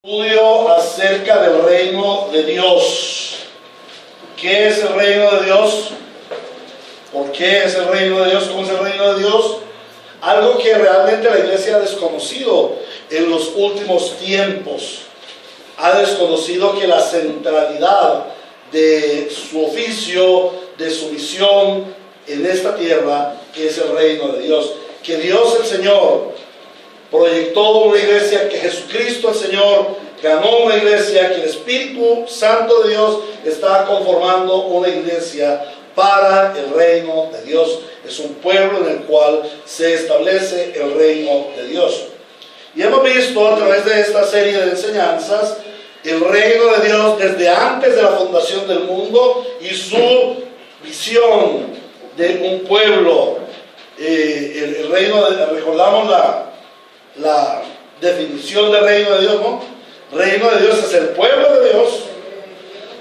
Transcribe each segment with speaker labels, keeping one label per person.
Speaker 1: Estudio acerca del reino de Dios. ¿Qué es el reino de Dios? ¿Por qué es el reino de Dios? ¿Cómo es el reino de Dios? Algo que realmente la iglesia ha desconocido en los últimos tiempos. Ha desconocido que la centralidad de su oficio, de su misión en esta tierra, es el reino de Dios. Que Dios el Señor proyectó una iglesia, que Jesucristo el Señor ganó una iglesia, que el Espíritu Santo de Dios está conformando una iglesia para el reino de Dios. Es un pueblo en el cual se establece el reino de Dios. Y hemos visto a través de esta serie de enseñanzas el reino de Dios desde antes de la fundación del mundo y su visión de un pueblo. El reino recordamos la definición del reino de Dios, ¿no? Reino de Dios es el pueblo de Dios,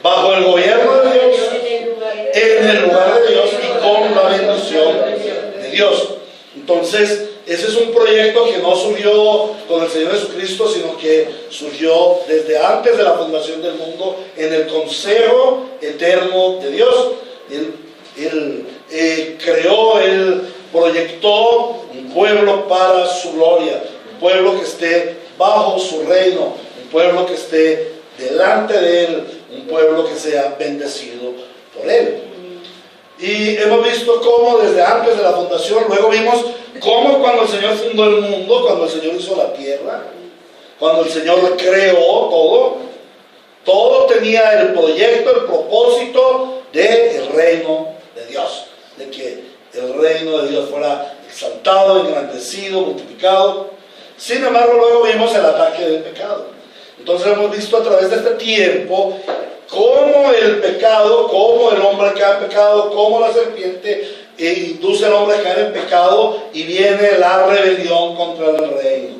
Speaker 1: bajo el gobierno de Dios, en el lugar de Dios y con la bendición de Dios. Entonces, ese es un proyecto que no surgió con el Señor Jesucristo, sino que surgió desde antes de la fundación del mundo, en el consejo eterno de Dios. Él creó, Él proyectó un pueblo para su gloria, un pueblo que esté bajo su reino, un pueblo que esté delante de Él, un pueblo que sea bendecido por Él. Y hemos visto cómo desde antes de la fundación, luego vimos cómo cuando el Señor fundó el mundo, cuando el Señor hizo la tierra, cuando el Señor creó todo tenía el proyecto, el propósito del reino de Dios, de que el reino de Dios fuera exaltado, engrandecido, multiplicado. Sin embargo, luego vimos el ataque del pecado. Entonces hemos visto a través de este tiempo cómo el pecado, cómo el hombre cae en pecado, cómo la serpiente induce al hombre a caer en pecado y viene la rebelión contra el reino.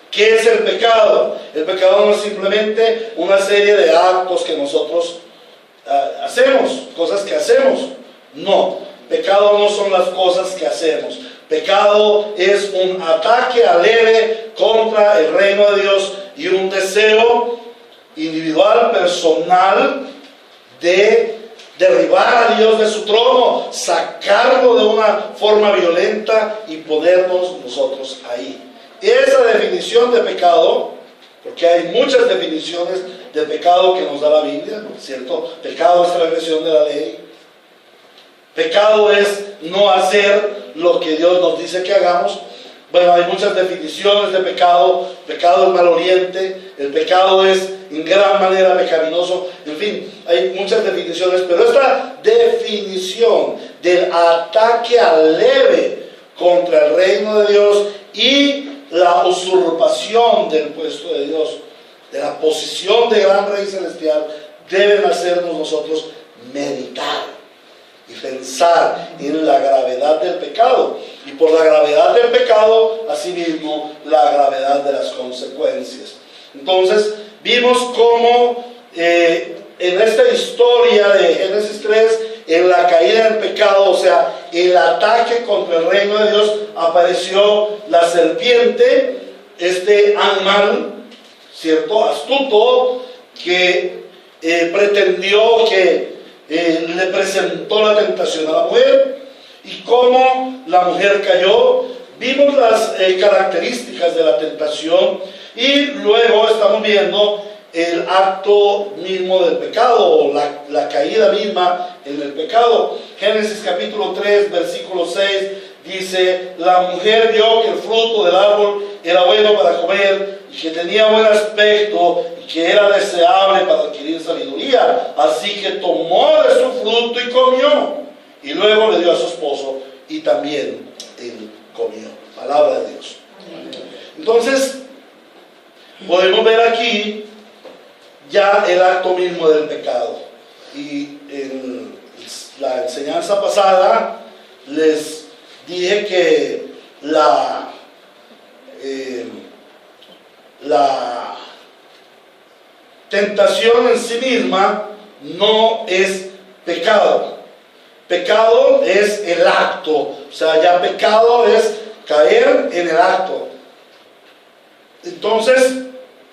Speaker 1: ¿Qué es el pecado? El pecado no es simplemente una serie de actos que nosotros hacemos, cosas que hacemos. No, pecado no son las cosas que hacemos. Pecado es un ataque leve contra el reino de Dios y un deseo individual, personal, de derribar a Dios de su trono, sacarlo de una forma violenta y ponernos nosotros ahí. Esa definición de pecado, porque hay muchas definiciones de pecado que nos da la Biblia, ¿cierto? Pecado es transgresión de la ley. Pecado es no hacer lo que Dios nos dice que hagamos. Bueno, hay muchas definiciones de pecado. Pecado es maloliente, el pecado es en gran manera pecaminoso. En fin, hay muchas definiciones, pero esta definición del ataque leve contra el reino de Dios y la usurpación del puesto de Dios, de la posición de gran rey celestial, deben hacernos nosotros meditar y pensar en la gravedad del pecado, y por la gravedad del pecado, asimismo, la gravedad de las consecuencias. Entonces, vimos cómo en esta historia de Génesis 3, en la caída del pecado, o sea, el ataque contra el reino de Dios, apareció la serpiente, este animal, ¿cierto?, astuto, que pretendió que le presentó la tentación a la mujer, y cómo la mujer cayó. Vimos las características de la tentación, y luego estamos viendo el acto mismo del pecado, o la caída misma en el pecado. Génesis capítulo 3, versículo 6 dice: la mujer vio que el fruto del árbol era bueno para comer, y que tenía buen aspecto, y que era deseable para adquirir sabiduría. Así que tomó de su fruto y comió, y luego le dio a su esposo, y también él comió. Palabra de Dios. Entonces, podemos ver aquí ya el acto mismo del pecado. Y en la enseñanza pasada les dije que la tentación en sí misma no es pecado. Pecado es el acto, o sea, ya pecado es caer en el acto. Entonces,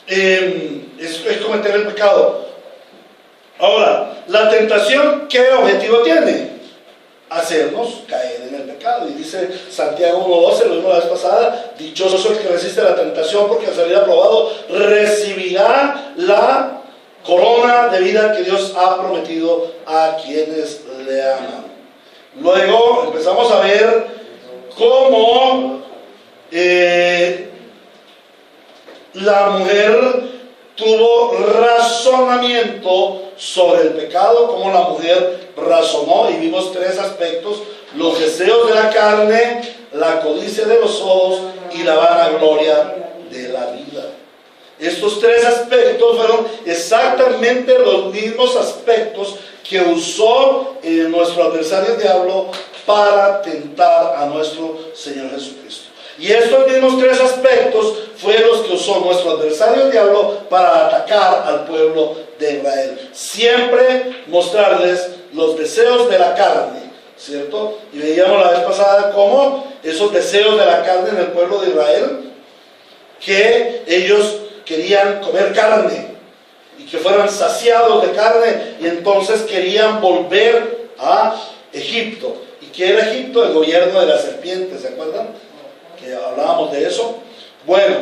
Speaker 1: es cometer el pecado. Ahora, la tentación, ¿qué objetivo tiene? Hacernos caer en el pecado. Y dice Santiago 1:12, lo vimos la vez pasada: dichoso el que resiste la tentación, porque al salir aprobado recibirá la corona de vida que Dios ha prometido a quienes le aman. Luego empezamos a ver cómo la mujer tuvo razonamiento sobre el pecado, cómo la mujer razonó, y vimos tres aspectos: los deseos de la carne, la codicia de los ojos y la vanagloria de la vida. Estos tres aspectos fueron exactamente los mismos aspectos que usó nuestro adversario el diablo para tentar a nuestro Señor Jesucristo. Y estos mismos tres aspectos fueron los que usó nuestro adversario el diablo para atacar al pueblo de Israel. Siempre mostrarles los deseos de la carne, ¿cierto? Y veíamos la vez pasada cómo esos deseos de la carne en el pueblo de Israel, que ellos querían comer carne y que fueran saciados de carne, y entonces querían volver a Egipto. ¿Y qué era Egipto? El gobierno de las serpientes, ¿se acuerdan? Que hablábamos de eso. Bueno,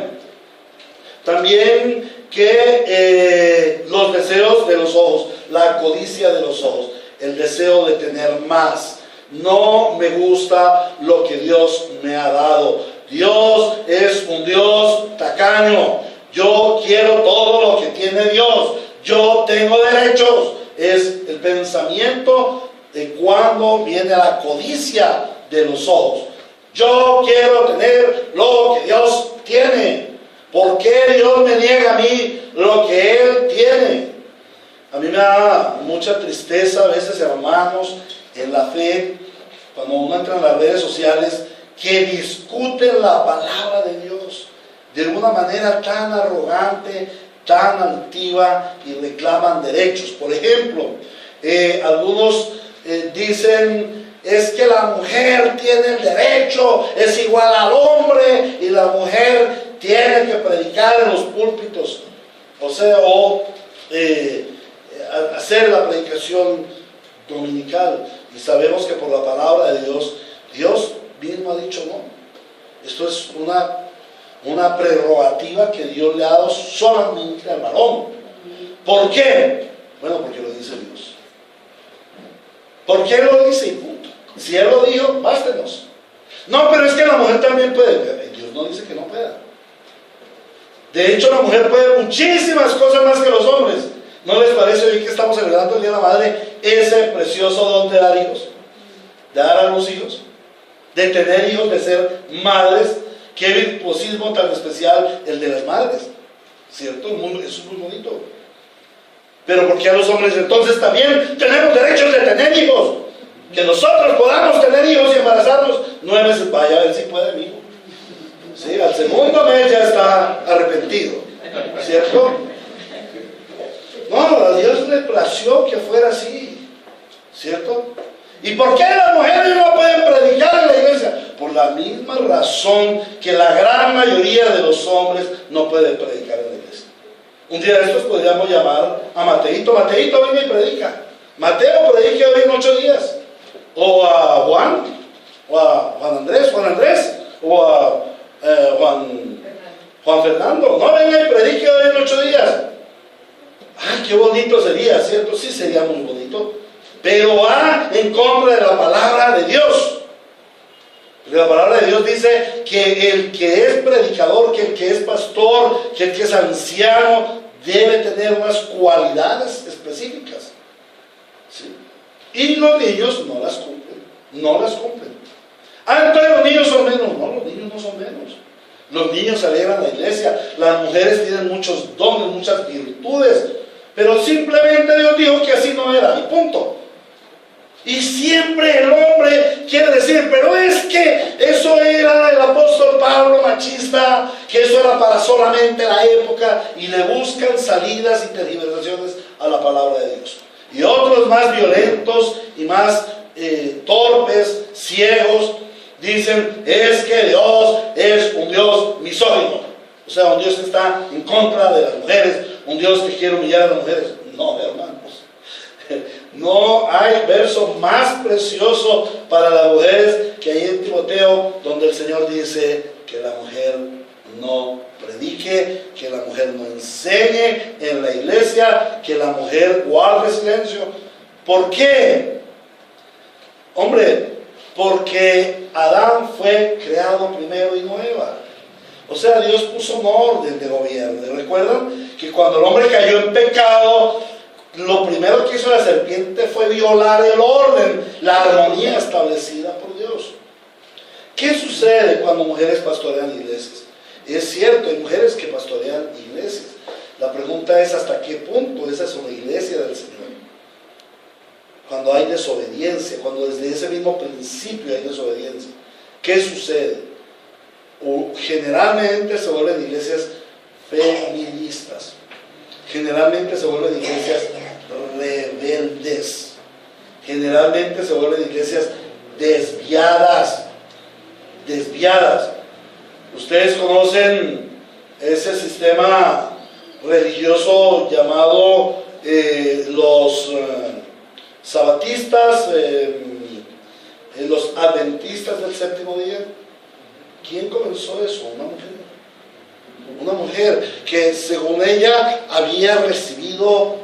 Speaker 1: también que los deseos de los ojos, la codicia de los ojos, el deseo de tener más. No me gusta lo que Dios me ha dado. Dios es un Dios tacaño. Yo quiero todo lo que tiene Dios. Yo tengo derechos. Es el pensamiento de cuando viene la codicia de los ojos. Yo quiero tener lo que Dios tiene. ¿Por qué Dios me niega a mí lo que Él tiene? A mí me da mucha tristeza a veces, hermanos, en la fe, cuando uno entra en las redes sociales, que discuten la palabra de Dios de una manera tan arrogante, tan altiva, y reclaman derechos. Por ejemplo, algunos dicen: es que la mujer tiene el derecho, es igual al hombre, y la mujer tiene que predicar en los púlpitos, hacer la predicación dominical. Y sabemos que por la palabra de Dios, Dios mismo ha dicho no. Esto es una prerrogativa que Dios le ha dado solamente al varón. ¿Por qué? Bueno, porque lo dice Dios. ¿Por qué lo dice? Y punto. Si Él lo dijo, bástenos. No, pero es que la mujer también puede. Dios no dice que no pueda. De hecho, la mujer puede muchísimas cosas más que los hombres. ¿No les parece hoy que estamos celebrando el Día de la Madre ese precioso don de dar hijos? De dar a los hijos, de tener hijos, de ser madres. Qué virtuosismo tan especial el de las madres, ¿cierto? Eso es muy bonito. Pero ¿por qué a los hombres entonces también tenemos derechos de tener hijos? Que nosotros podamos tener hijos y embarazarnos 9 meses. Vaya a ver si puede, amigo. Sí, al segundo mes ya está arrepentido, ¿cierto? No, a Dios le plació que fuera así, ¿cierto? ¿Y por qué las mujeres no pueden predicar en la iglesia? Por la misma razón que la gran mayoría de los hombres no pueden predicar en la iglesia. Un día de estos podríamos llamar a Mateito: Mateito, venga y predica. Mateo, predique hoy en 8 días. O a Juan, o a Juan Andrés, o a Juan Fernando. No, venga y predique hoy en 8 días. ¡Ay, qué bonito sería!, ¿cierto? Sí, sería muy bonito. Pero va en contra de la palabra de Dios. Porque la palabra de Dios dice que el que es predicador, que el que es pastor, que el que es anciano, debe tener unas cualidades específicas. ¿Sí? Y los niños no las cumplen. Entonces los niños son menos. No, los niños no son menos. Los niños se alegran a la iglesia. Las mujeres tienen muchos dones, muchas virtudes. Pero simplemente Dios dijo que así no era, y punto. Y siempre el hombre quiere decir: pero es que eso era el apóstol Pablo machista, que eso era para solamente la época, y le buscan salidas y tergiversaciones a la palabra de Dios. Y otros más violentos y más torpes, ciegos, dicen: es que Dios es un Dios misógino. O sea, un Dios que está en contra de las mujeres, un Dios que quiere humillar a las mujeres. No, hermanos. No hay verso más precioso para las mujeres que hay en Timoteo, donde el Señor dice que la mujer no predique, que la mujer no enseñe en la iglesia, que la mujer guarde silencio. ¿Por qué? Hombre, porque Adán fue creado primero y no Eva. O sea, Dios puso un orden de gobierno. ¿Recuerdan? Que cuando el hombre cayó en pecado, lo primero que hizo la serpiente fue violar el orden, la armonía establecida por Dios. ¿Qué sucede cuando mujeres pastorean iglesias? Es cierto, hay mujeres que pastorean iglesias. La pregunta es hasta qué punto esa es una iglesia del Señor. Cuando hay desobediencia, cuando desde ese mismo principio hay desobediencia, ¿qué sucede? Generalmente se vuelven iglesias feministas. Generalmente se vuelven iglesias rebeldes. Generalmente se vuelven iglesias desviadas. Ustedes conocen ese sistema religioso llamado los sabatistas, los adventistas del séptimo día. ¿Quién comenzó eso? Una mujer. Una mujer que según ella había recibido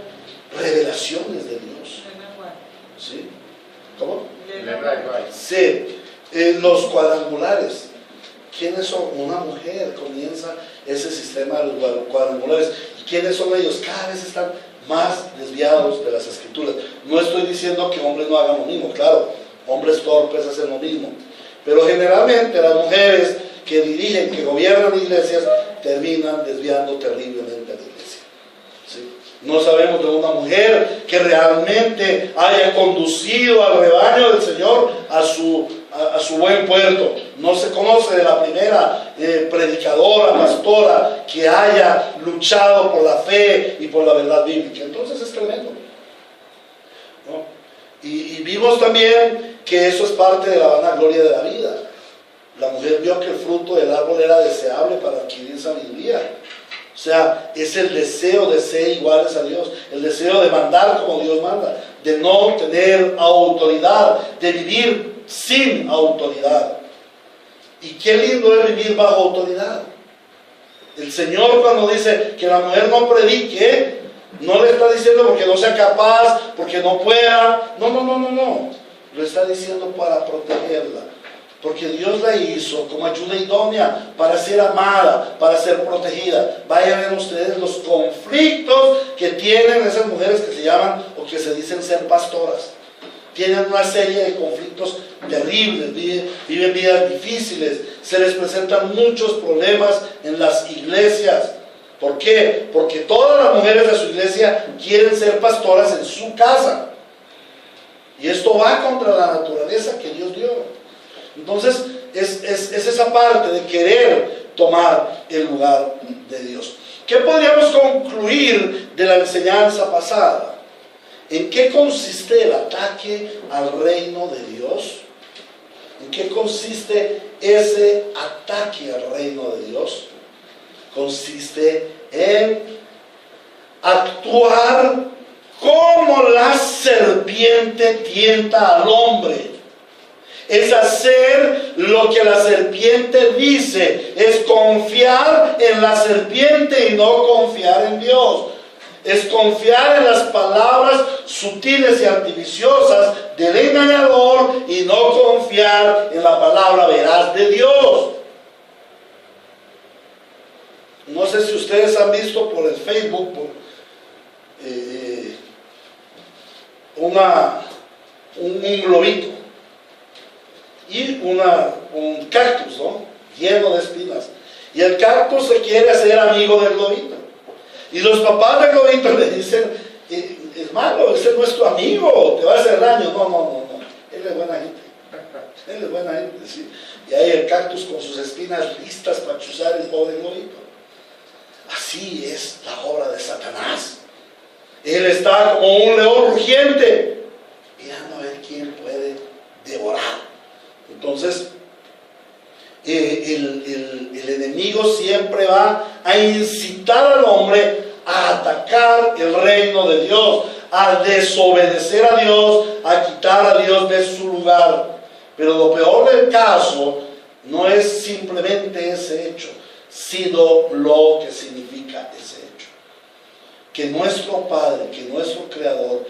Speaker 1: revelaciones de Dios. ¿Sí? ¿Cómo? Sí. Los cuadrangulares. ¿Quiénes son? Una mujer comienza ese sistema de los cuadrangulares. ¿Y quiénes son ellos? Cada vez están más desviados de las escrituras. No estoy diciendo que hombres no hagan lo mismo, claro, hombres torpes hacen lo mismo, pero generalmente las mujeres que dirigen, que gobiernan iglesias, terminan desviando terriblemente a la iglesia. ¿Sí? No sabemos de una mujer que realmente haya conducido al rebaño del Señor a su buen puerto. No se conoce de la primera predicadora, pastora, que haya luchado por la fe y por la verdad bíblica. Entonces es tremendo, ¿no? Y vimos también que eso es parte de la vanagloria de la vida. La mujer vio que el fruto del árbol era deseable para adquirir sabiduría. O sea, es el deseo de ser iguales a Dios, el deseo de mandar como Dios manda, de no tener autoridad, de vivir sin autoridad. Y qué lindo es vivir bajo autoridad. El Señor, cuando dice que la mujer no predique, no le está diciendo porque no sea capaz, porque no pueda. No. Lo está diciendo para protegerla. Porque Dios la hizo como ayuda idónea para ser amada, para ser protegida. Vayan a ver ustedes los conflictos que tienen esas mujeres que se llaman o que se dicen ser pastoras. Tienen una serie de conflictos terribles, viven vidas difíciles, se les presentan muchos problemas en las iglesias. ¿Por qué? Porque todas las mujeres de su iglesia quieren ser pastoras en su casa. Y esto va contra la naturaleza que Dios dio. Entonces, es esa parte de querer tomar el lugar de Dios. ¿Qué podríamos concluir de la enseñanza pasada? ¿En qué consiste el ataque al reino de Dios? ¿En qué consiste ese ataque al reino de Dios? Consiste en actuar como la serpiente tienta al hombre. Es hacer lo que la serpiente dice, es confiar en la serpiente y no confiar en Dios. Es confiar en las palabras sutiles y artificiosas del engañador y no confiar en la palabra veraz de Dios. No sé si ustedes han visto por el Facebook un globito y un cactus, ¿no? Lleno de espinas. Y el cactus se quiere hacer amigo del globito. Y los papás del globito le dicen, hermano, ese es nuestro amigo, te va a hacer daño. No. Él es buena gente. Él es buena gente, sí. Y ahí el cactus con sus espinas listas para chuzar el pobre globito. Así es la obra de Satanás. Él está como un león rugiente, mirando a ver quién puede devorar. Entonces, el enemigo siempre va a incitar al hombre a atacar el reino de Dios, a desobedecer a Dios, a quitar a Dios de su lugar. Pero lo peor del caso no es simplemente ese hecho, sino lo que significa ese hecho. Que nuestro Padre, que nuestro Creador,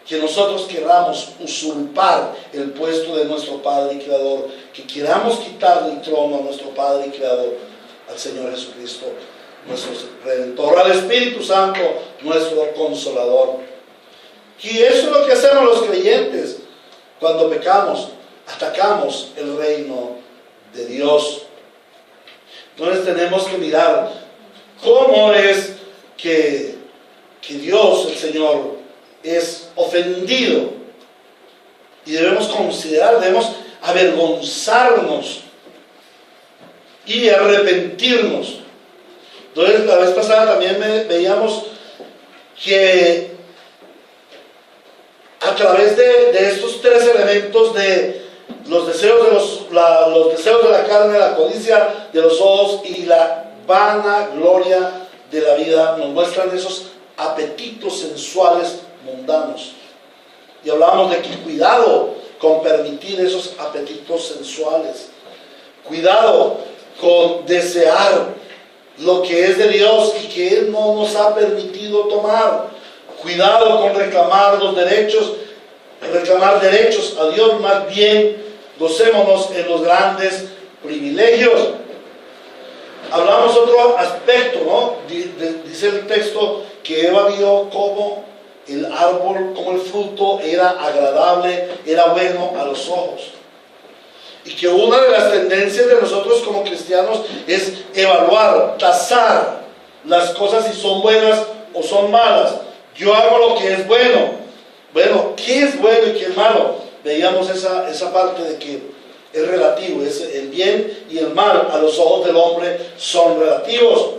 Speaker 1: que nosotros queramos usurpar el puesto de nuestro Padre y Creador, que queramos quitarle el trono a nuestro Padre y Creador, al Señor Jesucristo, nuestro Redentor, al Espíritu Santo, nuestro Consolador. Y eso es lo que hacemos los creyentes cuando pecamos, atacamos el reino de Dios. Entonces tenemos que mirar cómo es que Dios, el Señor, es ofendido, y debemos considerar, debemos avergonzarnos y arrepentirnos. Entonces la vez pasada también veíamos que a través de estos tres elementos, de los deseos los deseos de la carne, la codicia de los ojos y la vanagloria de la vida, nos muestran esos apetitos sensuales mundanos. Y hablábamos de que cuidado con permitir esos apetitos sensuales, cuidado con desear lo que es de Dios y que Él no nos ha permitido tomar, cuidado con reclamar derechos a Dios. Más bien gocémonos en los grandes privilegios. Hablamos otro aspecto, ¿no? Dice el texto que Eva vio cómo el árbol, como el fruto era agradable, era bueno a los ojos. Y que una de las tendencias de nosotros como cristianos es evaluar, tasar las cosas si son buenas o son malas. Yo hago lo que es bueno. Bueno, ¿qué es bueno y qué es malo? Veíamos esa parte de que es relativo, es el bien y el mal a los ojos del hombre son relativos.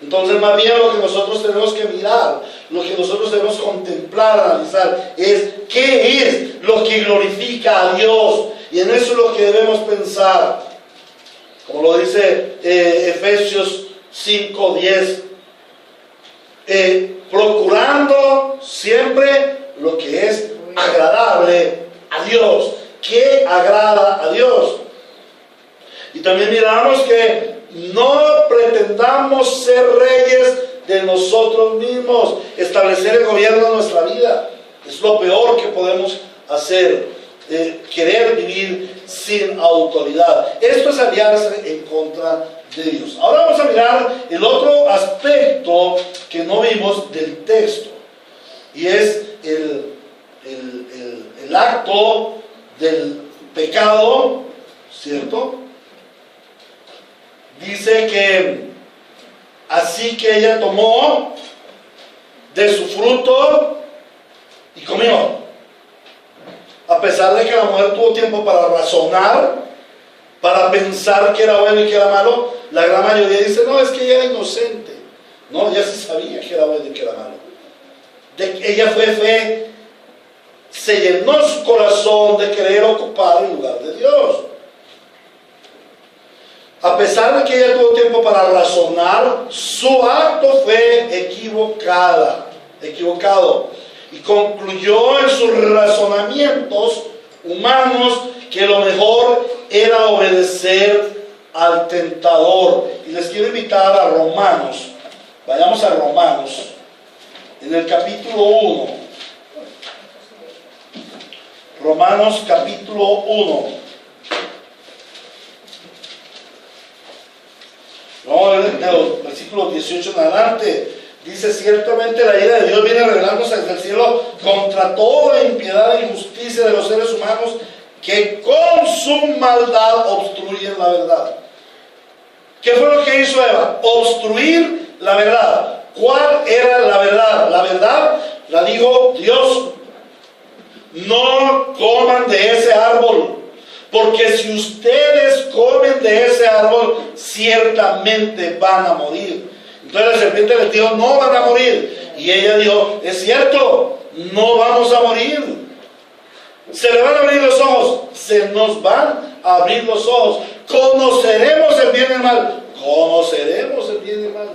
Speaker 1: Entonces, más bien lo que nosotros tenemos que mirar, lo que nosotros debemos contemplar, analizar, es qué es lo que glorifica a Dios. Y en eso es lo que debemos pensar. Como lo dice Efesios 5:10. Procurando siempre lo que es agradable a Dios. ¿Qué agrada a Dios? Y también miramos que no pretendamos ser reyes de nosotros mismos, establecer el gobierno de nuestra vida. Es lo peor que podemos hacer, querer vivir sin autoridad. Esto es aliarse en contra de Dios. Ahora vamos a mirar el otro aspecto que no vimos del texto, y es el acto del pecado, ¿cierto? Dice que así que ella tomó de su fruto y comió. A pesar de que la mujer tuvo tiempo para razonar, para pensar que era bueno y que era malo, la gran mayoría dice, no, es que ella era inocente. No, ella sí sabía que era bueno y que era malo. Ella fue fe, se llenó su corazón de querer ocupar el lugar de Dios. A pesar de que ella tuvo tiempo para razonar, su acto fue equivocado. Y concluyó en sus razonamientos humanos que lo mejor era obedecer al tentador. Y les quiero invitar a Romanos. Vayamos a Romanos, en el capítulo 1. Romanos capítulo 1. No, de los versículos 18 en adelante, dice: ciertamente la ira de Dios viene revelándose desde el cielo contra toda impiedad e injusticia de los seres humanos que con su maldad obstruyen la verdad. ¿Qué fue lo que hizo Eva? Obstruir la verdad. ¿Cuál era la verdad? La verdad la dijo Dios: no coman de ese árbol, porque si ustedes comen de ese árbol, ciertamente van a morir. Entonces la serpiente les dijo: no van a morir. Y ella dijo: es cierto, no vamos a morir. Se le van a abrir los ojos, se nos van a abrir los ojos. Conoceremos el bien y el mal. Conoceremos el bien y el mal.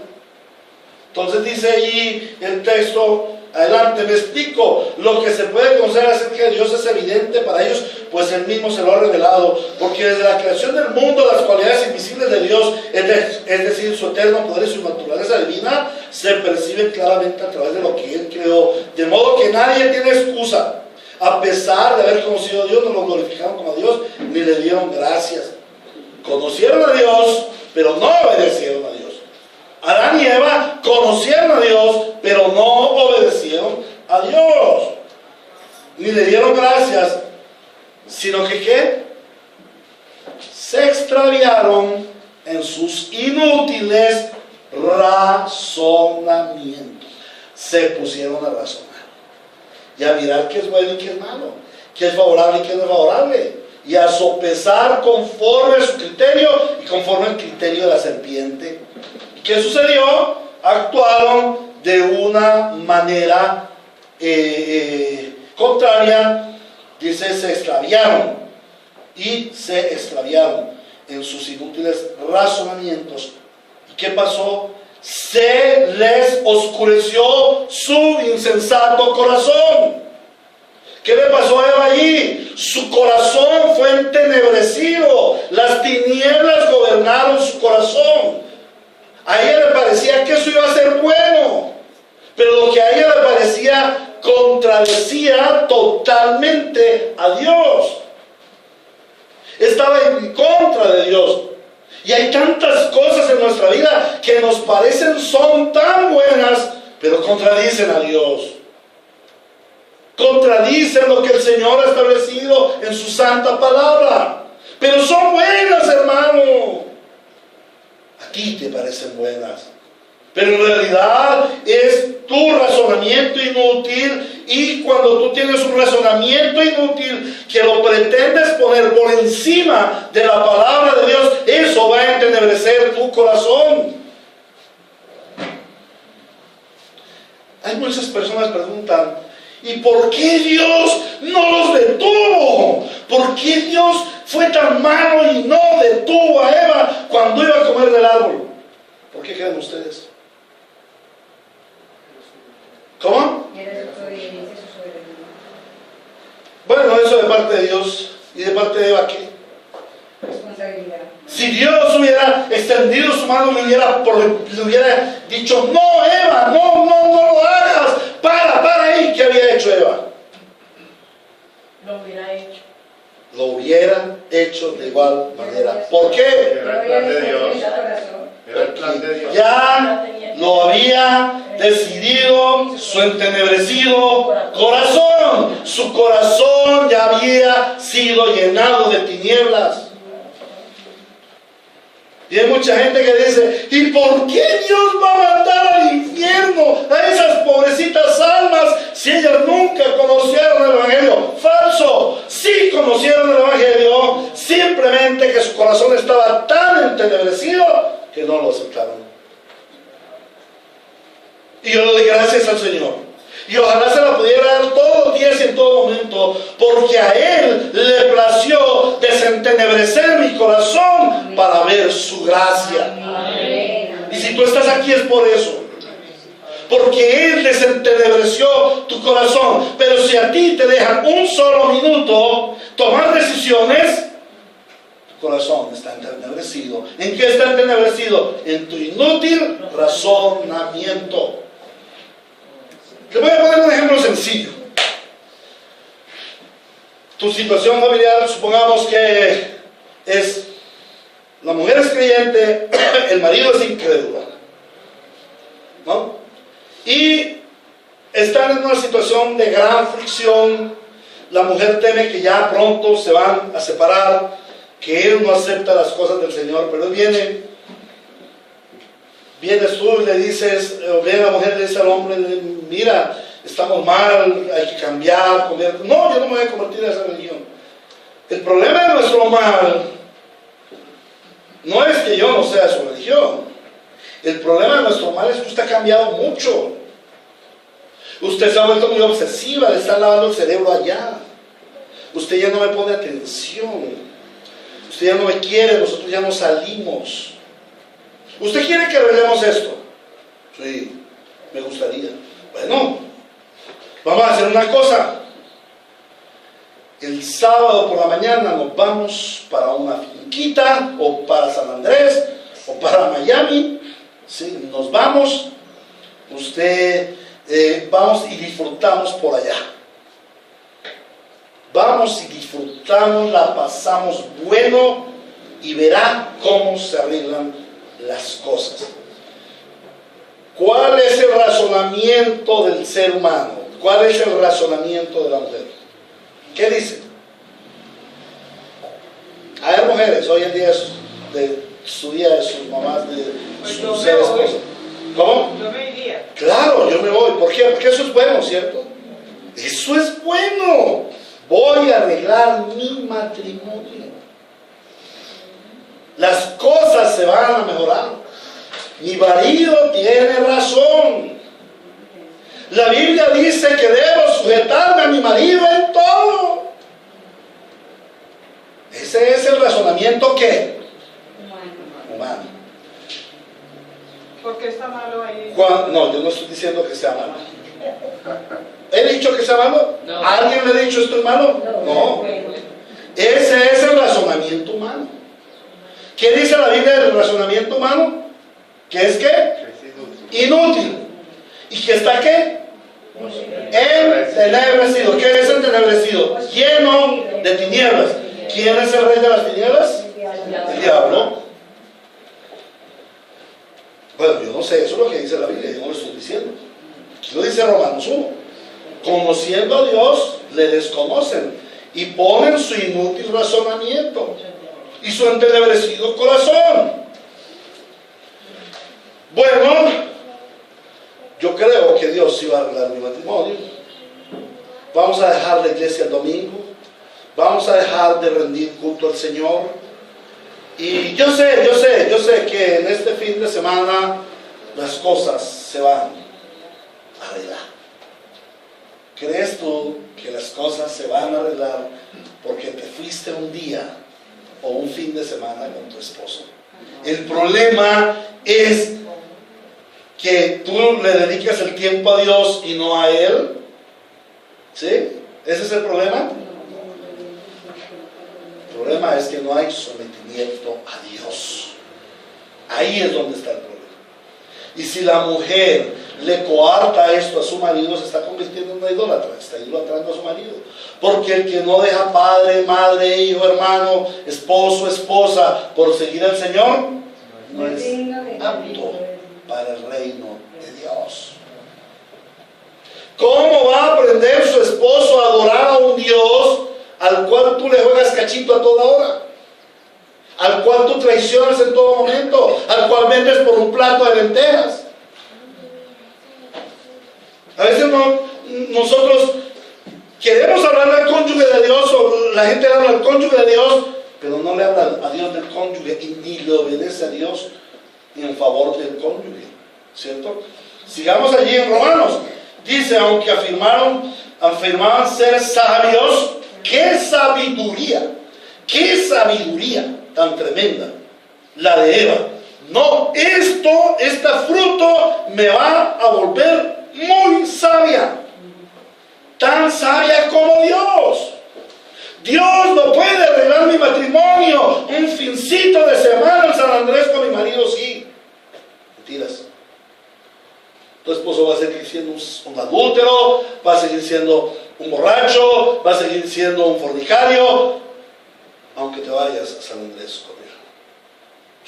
Speaker 1: Entonces dice allí el texto, adelante, me explico, lo que se puede conocer acerca de Dios es evidente para ellos, pues Él mismo se lo ha revelado, porque desde la creación del mundo las cualidades invisibles de Dios, es decir, su eterno poder y su naturaleza divina, se perciben claramente a través de lo que Él creó, de modo que nadie tiene excusa. A pesar de haber conocido a Dios, no lo glorificaron como a Dios, ni le dieron gracias. Conocieron a Dios, pero no obedecieron a Dios. Adán y Eva conocieron a Dios, pero no obedecieron a Dios. Ni le dieron gracias, sino que ¿qué? Se extraviaron en sus inútiles razonamientos. Se pusieron a razonar y a mirar qué es bueno y qué es malo, qué es favorable y qué no es favorable, y a sopesar conforme a su criterio y conforme al criterio de la serpiente. ¿Qué sucedió? Actuaron de una manera contraria. Dice, se extraviaron en sus inútiles razonamientos. ¿Y qué pasó? Se les oscureció su insensato corazón. ¿Qué le pasó a Eva allí? Su corazón fue entenebrecido. Las tinieblas gobernaron su corazón. A ella le parecía que eso iba a ser bueno, pero lo que a ella le parecía contradecía totalmente a Dios. Estaba en contra de Dios. Y hay tantas cosas en nuestra vida que nos parecen son tan buenas, pero contradicen a Dios. Contradicen lo que el Señor ha establecido en su santa palabra. Pero son buenas, hermano. A ti te parecen buenas, pero en realidad es tu razonamiento inútil, y cuando tú tienes un razonamiento inútil que lo pretendes poner por encima de la palabra de Dios, eso va a entenebrecer tu corazón. Hay muchas personas que preguntan, ¿y por qué Dios no los detuvo? ¿Por qué Dios fue tan malo y no detuvo a Eva cuando iba a comer del árbol? ¿Por qué creen ustedes? ¿Cómo? Bueno, eso de parte de Dios. ¿Y de parte de Eva qué?
Speaker 2: Responsabilidad.
Speaker 1: Si Dios hubiera extendido su mano, le hubiera dicho, no, Eva, no lo hagas, para ahí. ¿Qué había hecho Eva?
Speaker 2: Lo hubiera hecho.
Speaker 1: Lo hubiera hecho de igual manera. ¿Por qué?
Speaker 3: Era el plan de Dios. Era el plan de Dios.
Speaker 1: Ya lo había decidido su entenebrecido corazón. Su corazón ya había sido llenado de tinieblas. Y hay mucha gente que dice, ¿y por qué Dios va a mandar al infierno a esas pobrecitas almas si ellas nunca conocieron el Evangelio? Falso. Sí conocieron el Evangelio, simplemente que su corazón estaba tan entenebrecido que no lo aceptaron. Y yo le doy gracias al Señor. Y ojalá se la pudiera dar todos los días y en todo momento, porque a Él le plació desentenebrecer mi corazón para ver su gracia.
Speaker 2: Amén.
Speaker 1: Y si tú estás aquí es por eso, porque Él desentenebreció tu corazón. Pero si a ti te dejan un solo minuto tomar decisiones, tu corazón está entenebrecido. ¿En qué está entenebrecido? En tu inútil razonamiento. Te voy a poner un ejemplo sencillo. Tu situación familiar, supongamos que es, la mujer es creyente, el marido es incrédulo, ¿no? Y están en una situación de gran fricción. La mujer teme que ya pronto se van a separar, que él no acepta las cosas del Señor, pero vienes tú y le dices, o viene la mujer y le dice al hombre, mira, estamos mal, hay que cambiar, comer. No, yo no me voy a convertir a esa religión. El problema de nuestro mal no es que yo no sea su religión. El problema de nuestro mal es que usted ha cambiado mucho. Usted se ha vuelto muy obsesiva, le están lavando el cerebro allá. Usted ya no me pone atención. Usted ya no me quiere, nosotros ya no salimos. ¿Usted quiere que arreglemos esto? Sí, me gustaría. Bueno, vamos a hacer una cosa. El sábado por la mañana nos vamos para una finquita, o para San Andrés, o para Miami. ¿Sí? Nos vamos. Vamos y disfrutamos por allá. Vamos y disfrutamos, la pasamos bueno y verá cómo se arreglan las cosas. ¿Cuál es el razonamiento del ser humano? ¿Cuál es el razonamiento de la mujer? ¿Qué dice? Hay mujeres, hoy en día es de su día de sus mamás, de sus ser esposas. ¿Cómo?
Speaker 2: Yo me iría.
Speaker 1: Claro, yo me voy. ¿Por qué? Porque eso es bueno, ¿cierto? Eso es bueno. Voy a arreglar mi matrimonio. Las cosas se van a mejorar. Mi marido tiene razón. La Biblia dice que debo sujetarme a mi marido en todo. Ese es el razonamiento ¿qué? Humano.
Speaker 2: ¿Por qué está malo ahí?
Speaker 1: No, yo no estoy diciendo que sea malo. ¿He dicho que sea malo?
Speaker 2: No.
Speaker 1: ¿Alguien le ha dicho esto es malo? No. Ese es el razonamiento humano. ¿Qué dice la Biblia del razonamiento humano? ¿Qué es qué? Inútil. ¿Y qué está qué? Entenebrecido. ¿Qué es entenebrecido? Lleno de tinieblas. ¿Quién es el rey de las tinieblas? El diablo. Bueno, yo no sé, eso es lo que dice la Biblia, yo no lo estoy diciendo. Aquí lo dice Romanos 1. Conociendo a Dios, le desconocen y ponen su inútil razonamiento y su entenebrecido corazón. Bueno, yo creo que Dios iba a arreglar mi matrimonio. Vamos a dejar la iglesia el domingo. Vamos a dejar de rendir culto al Señor. Y yo sé que en este fin de semana las cosas se van a arreglar. ¿Crees tú que las cosas se van a arreglar porque te fuiste un día o un fin de semana con tu esposo? El problema es que tú le dedicas el tiempo a Dios y no a Él. ¿Sí? ¿Ese es el problema? El problema es que no hay sometimiento a Dios. Ahí es donde está el problema. Y si la mujer le coarta esto a su marido, se está convirtiendo en una idólatra, está idolatrando a su marido. Porque el que no deja padre, madre, hijo, hermano, esposo, esposa, por seguir al Señor, no es apto para el reino de Dios. ¿Cómo va a aprender su esposo a adorar a un Dios al cual tú le juegas cachito a toda hora? Al cual tú traicionas en todo momento, al cual vendes por un plato de lentejas. A veces nosotros queremos hablar al cónyuge de Dios, o la gente habla al cónyuge de Dios, pero no le habla a Dios del cónyuge y ni le obedece a Dios en favor del cónyuge, ¿cierto? Sigamos allí en Romanos. Dice, aunque afirmaban ser sabios, ¡qué sabiduría! ¡Qué sabiduría tan tremenda! La de Eva. No, este fruto me va a volver muy sabia. Tan sabia como Dios. Dios no puede arreglar mi matrimonio. Un fincito de semana en San Andrés con mi marido, sí. Mentiras. Tu esposo va a seguir siendo un adúltero, va a seguir siendo un borracho, va a seguir siendo un fornicario, aunque te vayas a San Andrés con él.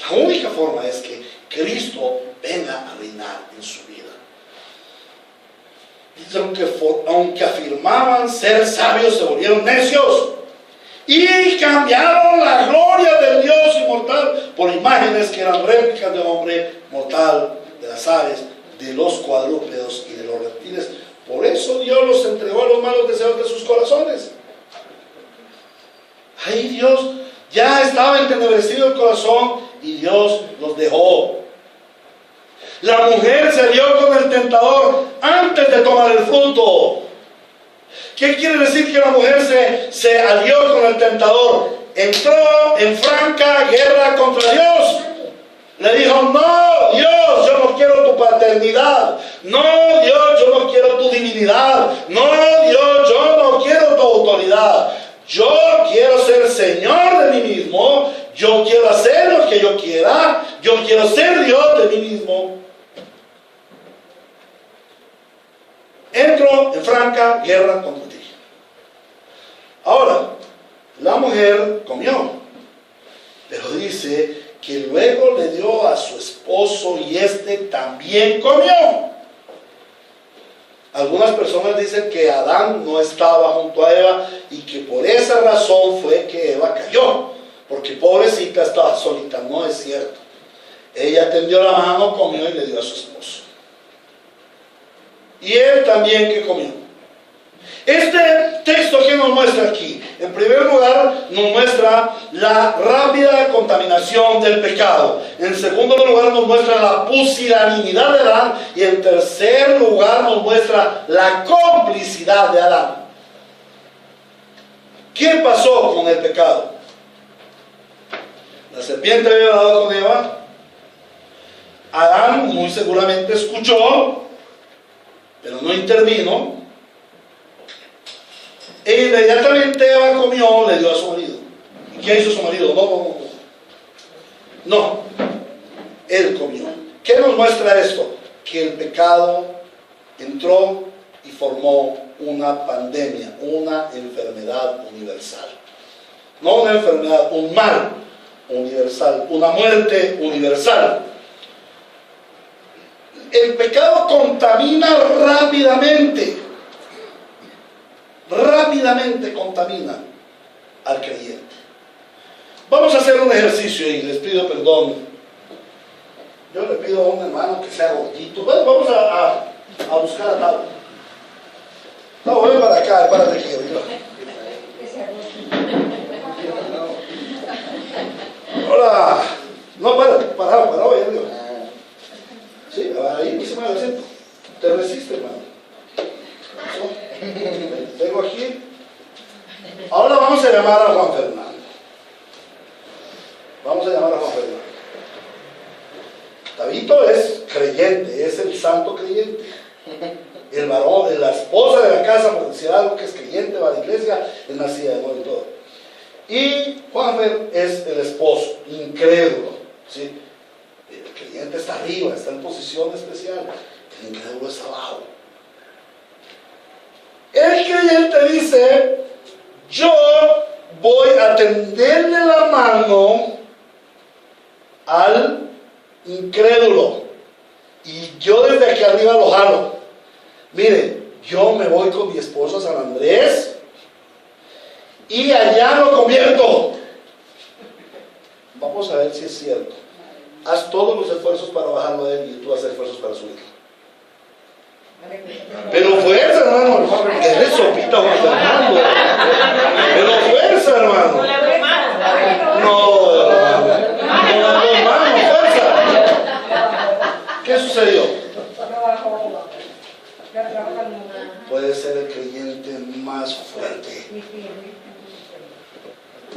Speaker 1: La única forma es que Cristo venga a reinar en su vida. Dice, aunque afirmaban ser sabios, se volvieron necios y cambiaron la gloria del Dios inmortal por imágenes que eran réplicas de hombre mortal, de las aves, de los cuadrúpedos y de los reptiles. Por eso Dios los entregó a los malos deseos de sus corazones. Ahí Dios ya estaba entenebrecido el corazón y Dios los dejó. La mujer se alió con el tentador antes de tomar el fruto. ¿Qué quiere decir que la mujer se alió con el tentador? entró en franca guerra contra Dios. Le dijo: no, Dios, yo no quiero tu paternidad. No, Dios, yo no quiero tu divinidad. No, Dios, yo no quiero tu autoridad. Yo quiero ser Señor de mí mismo. Yo quiero hacer lo que yo quiera. Yo quiero ser Dios de mí mismo. Entro en franca guerra contra ti. Ahora, la mujer comió, pero dice que luego le dio a su esposo y este también comió. Algunas personas dicen que Adán no estaba junto a Eva y que por esa razón fue que Eva cayó, porque pobrecita estaba solita. No es cierto. Ella tendió la mano, comió y le dio a su esposo. Y él también que comió. Este texto que nos muestra aquí, en primer lugar, nos muestra la rápida contaminación del pecado. En segundo lugar, nos muestra la pusilanimidad de Adán. Y en tercer lugar, nos muestra la complicidad de Adán. ¿Qué pasó con el pecado? La serpiente había hablado con Eva. Adán muy seguramente escuchó, pero no intervino. E inmediatamente Eva comió, le dio a su marido. ¿Y qué hizo su marido? No, él comió. ¿Qué nos muestra esto? Que el pecado entró y formó una pandemia, una enfermedad universal. No una enfermedad, un mal universal, una muerte universal. El pecado contamina rápidamente contamina al creyente. Vamos a hacer un ejercicio y les pido perdón. Yo le pido a un hermano que sea gordito. Bueno, vamos a buscar a Tavo. Tavo, ven para acá, párate aquí arriba. Hola. No, parado, ahí arriba. Sí, ahí encima del centro. Te resiste, hermano. Vengo aquí. Ahora vamos a llamar a Juan Fernando. Tabito es creyente, es el santo creyente. El varón, la esposa de la casa, por decir algo, que es creyente, va a la iglesia, es nacida de nuevo y todo. Y Juanfer es el esposo, incrédulo, ¿sí? El creyente está arriba, está en posición especial. El incrédulo está abajo. El creyente dice: yo voy a tenderle la mano al incrédulo y yo desde aquí arriba lo jalo. Mire, yo me voy con mi esposo a San Andrés y allá lo convierto. Vamos a ver si es cierto. Haz todos los esfuerzos para bajarlo de él y tú haces esfuerzos para subirlo. Pero fuerza, hermano. Que es sopita, Juan Fernando. Pero fuerza, hermano. No, hermano, fuerza. ¿Qué sucedió? Puede ser el creyente más fuerte.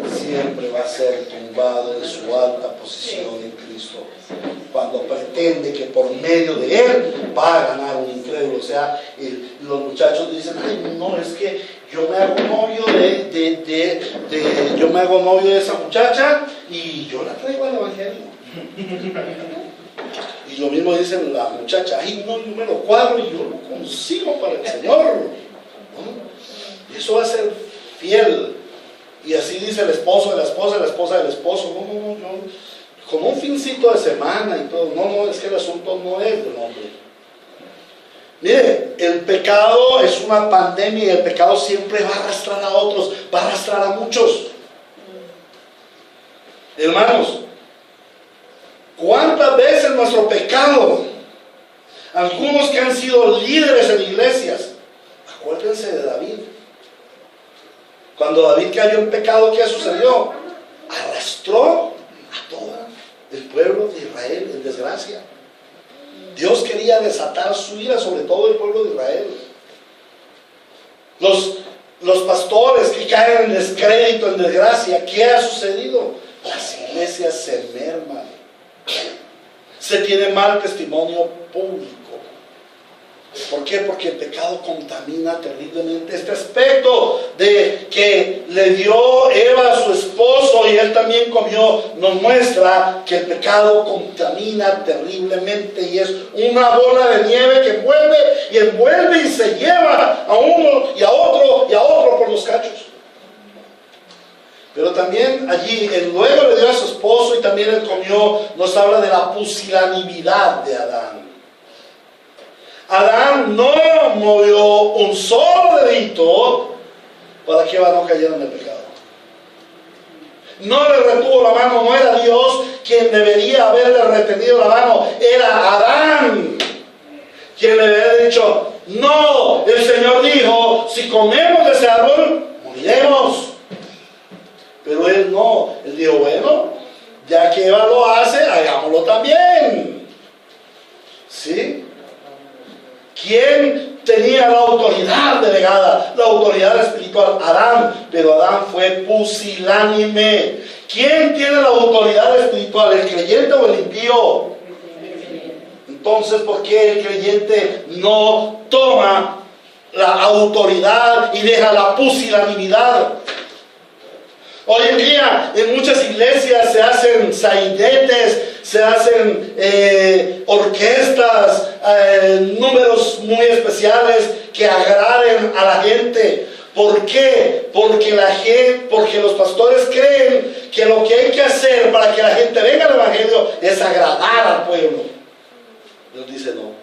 Speaker 1: Siempre va a ser tumbado de su alta posición en Cristo cuando pretende que por medio de él va a ganar un incrédulo. O sea, los muchachos dicen: ay, no, es que yo me hago novio yo me hago novio de esa muchacha y yo la traigo al evangelio. Y lo mismo dicen la muchacha: ay, no, yo me lo cuadro y yo lo consigo para el Señor, ¿no? Eso va a ser fiel. Y así dice el esposo de la esposa, la esposa del esposo: no, como un fincito de semana y todo. No, es que el asunto no es del hombre. Mire, el pecado es una pandemia y el pecado siempre va a arrastrar a otros, va a arrastrar a muchos. Hermanos, ¿cuántas veces nuestro pecado, algunos que han sido líderes en iglesias, acuérdense de David? Cuando David cayó en pecado, ¿qué sucedió? Arrastró a todo el pueblo de Israel en desgracia. Dios quería desatar su ira sobre todo el pueblo de Israel. los pastores que caen en descrédito, en desgracia. ¿Qué ha sucedido? Las iglesias se merman. Se tiene mal testimonio público. ¿Por qué? Porque el pecado contamina terriblemente. Este aspecto de que le dio Eva a su esposo y él también comió, nos muestra que el pecado contamina terriblemente y es una bola de nieve que envuelve y se lleva a uno y a otro y a otro por los cachos. Pero también allí, luego le dio a su esposo y también él comió, nos habla de la pusilanimidad de Adán. Adán no movió un solo dedito para que Eva no cayera en el pecado. No le retuvo la mano, no era Dios quien debería haberle retenido la mano, era Adán quien le había dicho, no, el Señor dijo, si comemos de ese árbol, moriremos. Pero él no, él dijo, bueno, ya que Eva lo hace, hagámoslo también. ¿Sí? ¿Quién tenía la autoridad delegada? La autoridad espiritual, Adán, pero Adán fue pusilánime. ¿Quién tiene la autoridad espiritual, el creyente o el impío? Entonces, ¿por qué el creyente no toma la autoridad y deja la pusilanimidad? Hoy en día en muchas iglesias se hacen sainetes, se hacen orquestas, números muy especiales que agraden a la gente. ¿Por qué? Porque los pastores creen que lo que hay que hacer para que la gente venga al evangelio es agradar al pueblo. Dios dice no.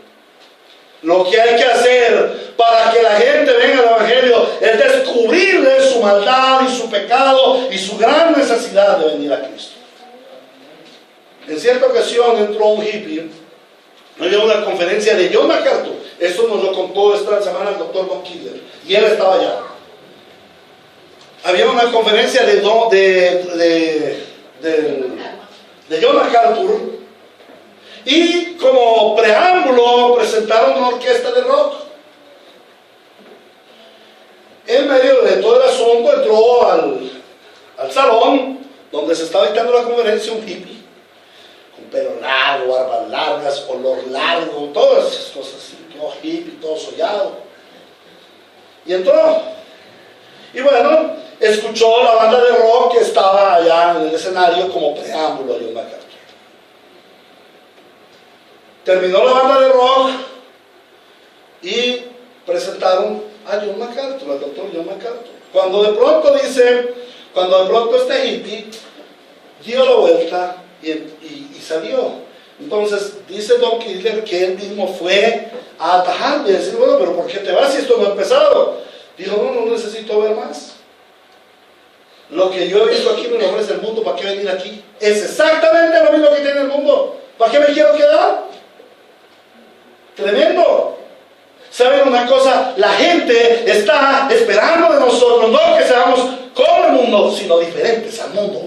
Speaker 1: Lo que hay que hacer para que la gente venga al evangelio es descubrirle su maldad y su pecado y su gran necesidad de venir a Cristo. En cierta ocasión entró un hippie, había una conferencia de John MacArthur, eso nos lo contó esta semana el doctor Don Kidler, y él estaba allá. Había una conferencia de John MacArthur, y como preámbulo presentaron una orquesta de rock. En medio de todo el asunto entró al salón donde se estaba dictando la conferencia un hippie, con pelo largo, barbas largas, olor largo, todas esas cosas así, todo hippie, todo sollado. Y entró. Y bueno, escuchó la banda de rock que estaba allá en el escenario como preámbulo a John MacArthur. Terminó la banda de rock y presentaron a John MacArthur, al doctor John MacArthur. Cuando de pronto este hippie dio la vuelta y salió. Entonces dice Don Kidler que él mismo fue a atajarle y decir, bueno, pero ¿por qué te vas si esto no ha empezado? Dijo, no necesito ver más. Lo que yo he visto aquí me lo ofrece el mundo, ¿para qué venir aquí? Es exactamente lo mismo que tiene el mundo. ¿Para qué me quiero quedar? Tremendo. ¿Saben una cosa? La gente está esperando de nosotros, no que seamos como el mundo, sino diferentes al mundo.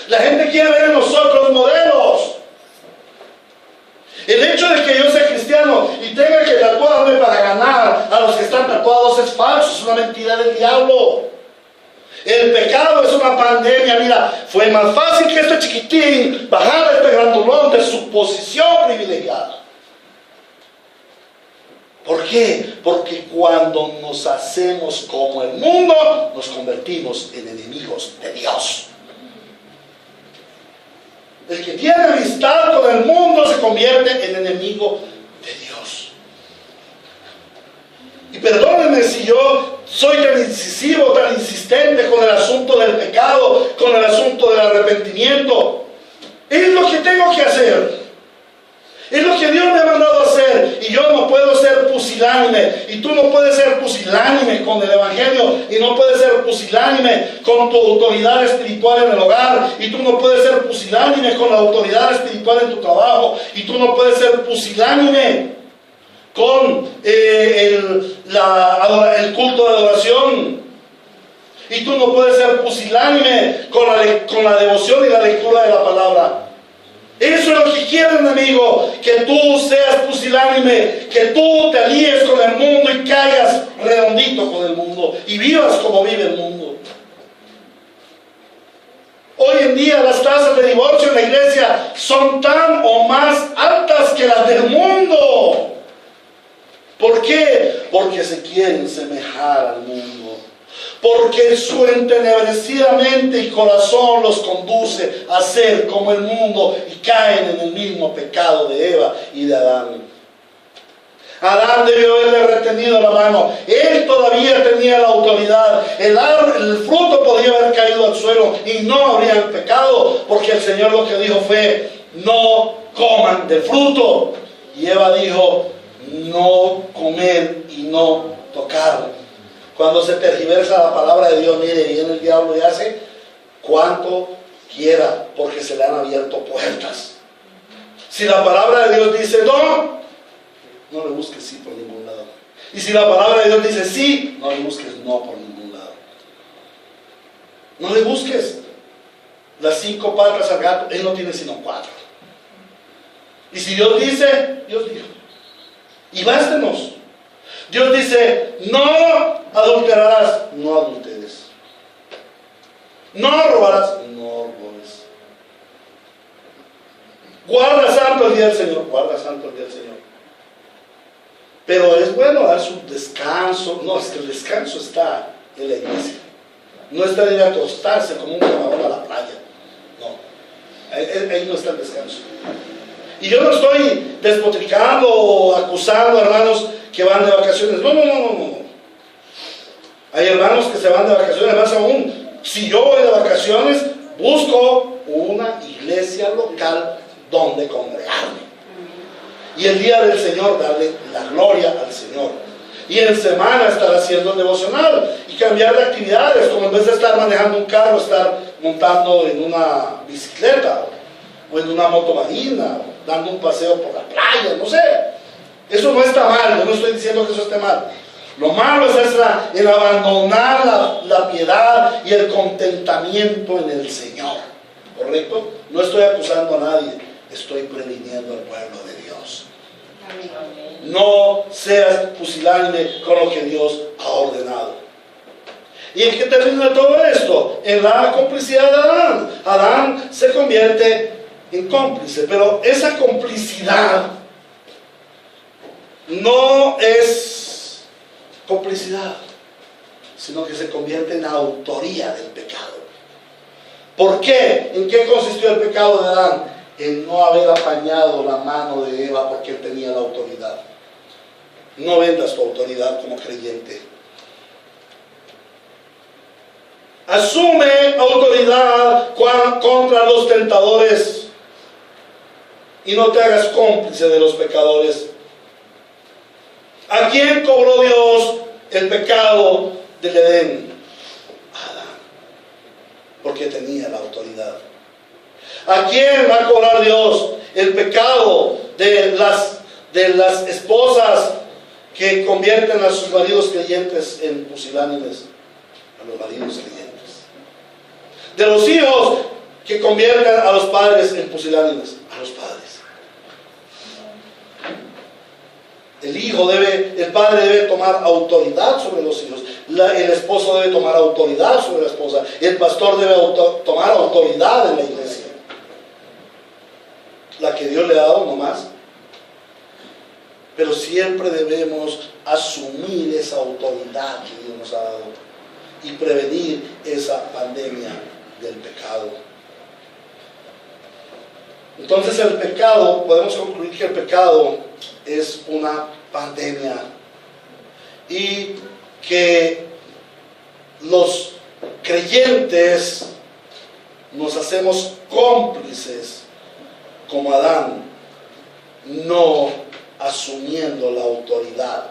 Speaker 1: La gente quiere ver en nosotros modelos. El hecho de que yo sea cristiano y tenga que tatuarme para ganar a los que están tatuados es falso, es una mentira del diablo. El pecado es una pandemia. Mira, fue más fácil que este chiquitín bajar este grandulón de su posición privilegiada. ¿Por qué? Porque cuando nos hacemos como el mundo, nos convertimos en enemigos de Dios. El que tiene amistad con el mundo se convierte en enemigo de Dios. Y perdónenme si yo soy tan incisivo, tan insistente con el asunto del pecado, con el asunto del arrepentimiento. Es lo que tengo que hacer. Es lo que Dios me ha mandado a hacer. Y yo no puedo ser pusilánime. Y tú no puedes ser pusilánime con el evangelio. Y no puedes ser pusilánime con tu autoridad espiritual en el hogar. Y tú no puedes ser pusilánime con la autoridad espiritual en tu trabajo. Y tú no puedes ser pusilánime con el culto de adoración. Y tú no puedes ser pusilánime con la devoción y la lectura de la palabra. Eso es lo que quiere el enemigo, que tú seas pusilánime, que tú te alíes con el mundo y caigas redondito igualito con el mundo y vivas como vive el mundo. Hoy en día las tasas de divorcio en la iglesia son tan o más altas que las del mundo. ¿Por qué? Porque se quieren semejar al mundo. Porque su entenebrecida mente y corazón los conduce a ser como el mundo y caen en el mismo pecado de Eva y de Adán. Adán debió haberle retenido la mano. Él todavía tenía la autoridad. El fruto podía haber caído al suelo y no habrían pecado, porque el Señor lo que dijo fue: no coman del fruto. Y Eva dijo: no comer y no tocar. Cuando se tergiversa la palabra de Dios, mire, viene el diablo y hace cuanto quiera, porque se le han abierto puertas. Si la palabra de Dios dice no, no le busques sí por ningún lado. Y si la palabra de Dios dice sí, no le busques no por ningún lado. No le busques las 5 patas al gato. Él no tiene sino 4. Y si Dios dice, Dios dijo. Y bástenos. Dios dice: no adulterarás, no adulteres. No robarás, no robes. Guarda santo el día del Señor, guarda santo el día del Señor. Pero es bueno dar su descanso. No, es que el descanso está en la iglesia. No está de ir a acostarse como un camarón a la playa. No, ahí no está el descanso. Y yo no estoy despotricando o acusando a hermanos que van de vacaciones. No. Hay hermanos que se van de vacaciones. Más aún, si yo voy de vacaciones, busco una iglesia local donde congregarme. Y el día del Señor darle la gloria al Señor. Y en semana estar haciendo el devocional y cambiar de actividades, como en vez de estar manejando un carro, estar montando en una bicicleta o en una moto marina, dando un paseo por la playa, no sé. Eso no está mal, yo no estoy diciendo que eso esté mal. Lo malo es el abandonar la piedad y el contentamiento en el Señor. ¿Correcto? No estoy acusando a nadie, estoy previniendo al pueblo de Dios. No seas pusilánime con lo que Dios ha ordenado. ¿Y en qué termina todo esto? En la complicidad de Adán. Adán se convierte en cómplice, pero esa complicidad no es complicidad, sino que se convierte en autoría del pecado. ¿Por qué? ¿En qué consistió el pecado de Adán? En no haber apañado la mano de Eva, porque él tenía la autoridad. No vendas tu autoridad como creyente. Asume autoridad contra los tentadores y no te hagas cómplice de los pecadores. ¿A quién cobró Dios el pecado del Edén? A Adán, porque tenía la autoridad. ¿A quién va a cobrar Dios el pecado de las esposas que convierten a sus maridos creyentes en pusilánimes? A los maridos creyentes. De los hijos que convierten a los padres en pusilánimes, a los padres. El padre debe tomar autoridad sobre los hijos. El esposo debe tomar autoridad sobre la esposa. El pastor debe tomar autoridad en la iglesia. La que Dios le ha dado, no más. Pero siempre debemos asumir esa autoridad que Dios nos ha dado y prevenir esa pandemia del pecado. Entonces el pecado, podemos concluir que el pecado es una pandemia y que los creyentes nos hacemos cómplices como Adán, no asumiendo la autoridad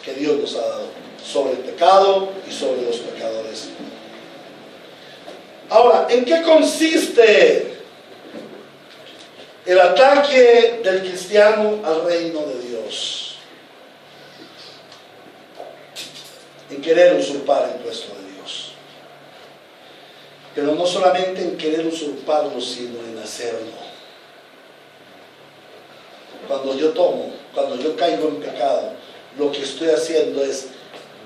Speaker 1: que Dios nos ha dado sobre el pecado y sobre los pecadores. Ahora, ¿en qué consiste el ataque del cristiano al reino de Dios? En querer usurpar el puesto de Dios. Pero no solamente en querer usurparlo, sino en hacerlo. Cuando yo caigo en pecado, lo que estoy haciendo es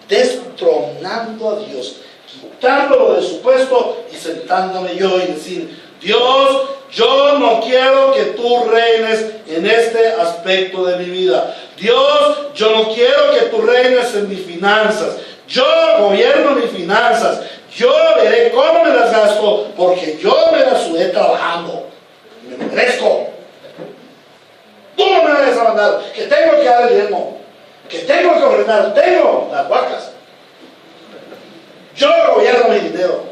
Speaker 1: destronando a Dios, quitándolo de su puesto y sentándome yo y decir: Dios, yo no quiero que tú reines en este aspecto de mi vida. Dios, yo no quiero que tú reines en mis finanzas. Yo gobierno mis finanzas. Yo veré cómo me las gasto, porque yo me las sudé trabajando. Me lo merezco. Tú no me vayas a mandar que tengo que dar el diezmo, que tengo que ordenar, tengo las vacas. Yo gobierno mi dinero.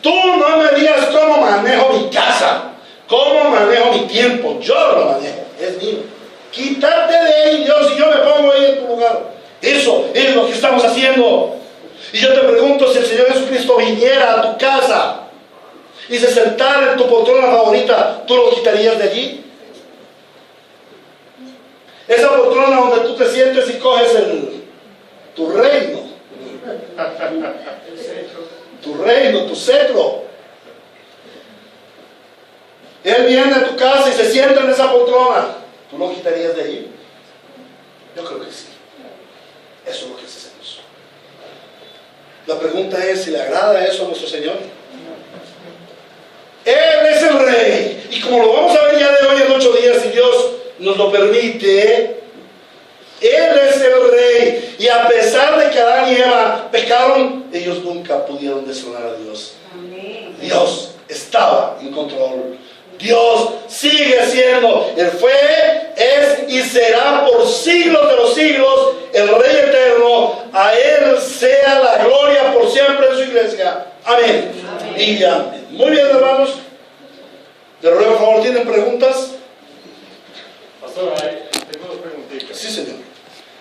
Speaker 1: Tú no me digas cómo manejo mi casa, cómo manejo mi tiempo. Yo lo manejo, es mío. Quítate de ahí, Dios, y yo me pongo ahí en tu lugar. Eso es lo que estamos haciendo. Y yo te pregunto, si el Señor Jesucristo viniera a tu casa y se sentara en tu poltrona favorita, ¿tú lo quitarías de allí? Esa poltrona donde tú te sientes y coges tu reino. Tu reino, tu cetro. Él viene a tu casa y se sienta en esa poltrona. ¿Tú lo quitarías de allí? Yo creo que sí. Eso es lo que hacemos. La pregunta es si le agrada eso a nuestro Señor. Él es el Rey. Y como lo vamos a ver ya de hoy en 8 días, si Dios nos lo permite, Él es el Rey. Y a pesar de que Adán y Eva pecaron, ellos nunca pudieron deshonorar a Dios.
Speaker 2: Amén.
Speaker 1: Dios estaba en control. Dios sigue siendo. Él fue, es y será por siglos de los siglos el Rey eterno. A Él sea la gloria por siempre en su iglesia. Amén.
Speaker 2: Amén.
Speaker 1: Y amén. Muy bien, hermanos. Les ruego, por favor, ¿tienen preguntas?
Speaker 3: Pastor, tengo 2 preguntitas.
Speaker 1: Sí, señor.